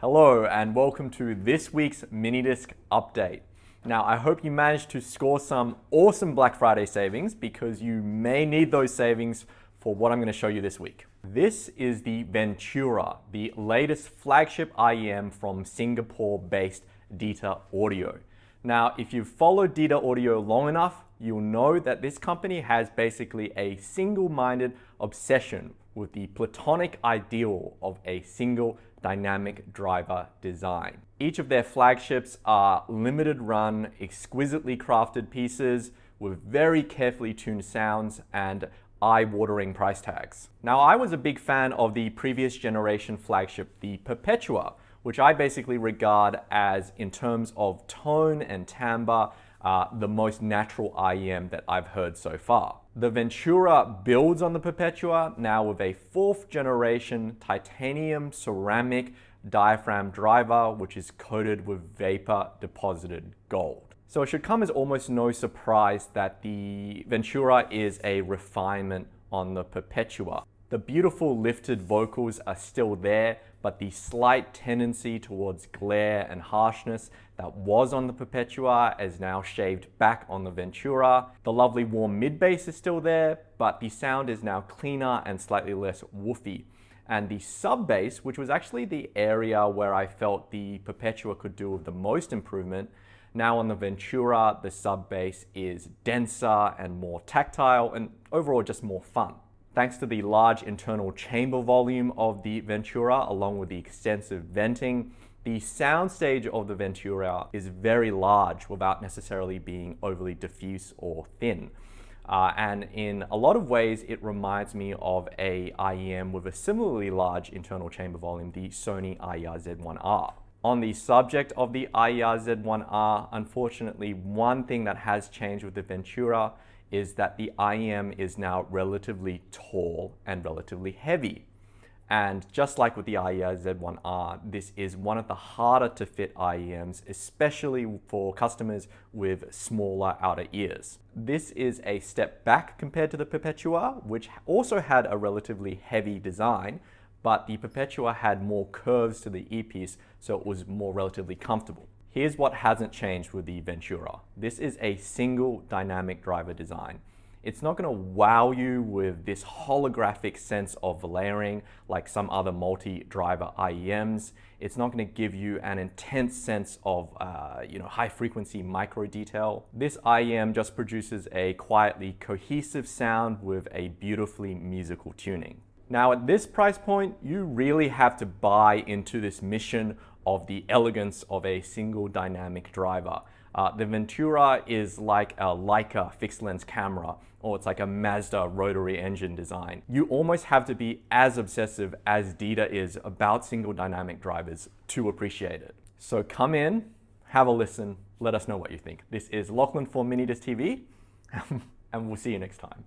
Hello and welcome to this week's Minidisc update. Now I hope you managed to score some awesome Black Friday savings because you may need those savings for what I'm going to show you this week. This is the Ventura, the latest flagship IEM from Singapore-based Dita Audio. Now if you've followed Dita Audio long enough, you'll know that this company has basically a single-minded obsession with the platonic ideal of a single dynamic driver design. Each of their flagships are limited run, exquisitely crafted pieces with very carefully tuned sounds and eye-watering price tags. Now, I was a big fan of the previous generation flagship, the Perpetua, which I basically regard as, in terms of tone and timbre, the most natural IEM that I've heard so far. The Ventura builds on the Perpetua now with a 4th generation titanium ceramic diaphragm driver, which is coated with vapor deposited gold. So it should come as almost no surprise that the Ventura is a refinement on the Perpetua. The beautiful lifted vocals are still there, but the slight tendency towards glare and harshness that was on the Perpetua is now shaved back on the Ventura. The lovely warm mid-bass is still there, but the sound is now cleaner and slightly less woofy. And the sub-bass, which was actually the area where I felt the Perpetua could do with the most improvement, now on the Ventura, the sub-bass is denser and more tactile and overall just more fun. Thanks to the large internal chamber volume of the Ventura, along with the extensive venting, the soundstage of the Ventura is very large without necessarily being overly diffuse or thin. And in a lot of ways, it reminds me of a IEM with a similarly large internal chamber volume, the Sony IER Z1R. On the subject of the IER Z1R, unfortunately, one thing that has changed with the Ventura is that the IEM is now relatively tall and relatively heavy. And just like with the IER Z1R, this is one of the harder to fit IEMs, especially for customers with smaller outer ears. This is a step back compared to the Perpetua, which also had a relatively heavy design, but the Perpetua had more curves to the earpiece, so it was more relatively comfortable. Here's what hasn't changed with the Ventura. This is a single dynamic driver design. It's not going to wow you with this holographic sense of layering like some other multi-driver IEMs. It's not going to give you an intense sense of high frequency micro detail. This IEM just produces a quietly cohesive sound with a beautifully musical tuning. Now at this price point, you really have to buy into this mission of the elegance of a single dynamic driver. The Ventura is like a Leica fixed lens camera, or it's like a Mazda rotary engine design. You almost have to be as obsessive as Dita is about single dynamic drivers to appreciate it. So come in, have a listen, let us know what you think. This is Lachlan for Minidisc TV, and we'll see you next time.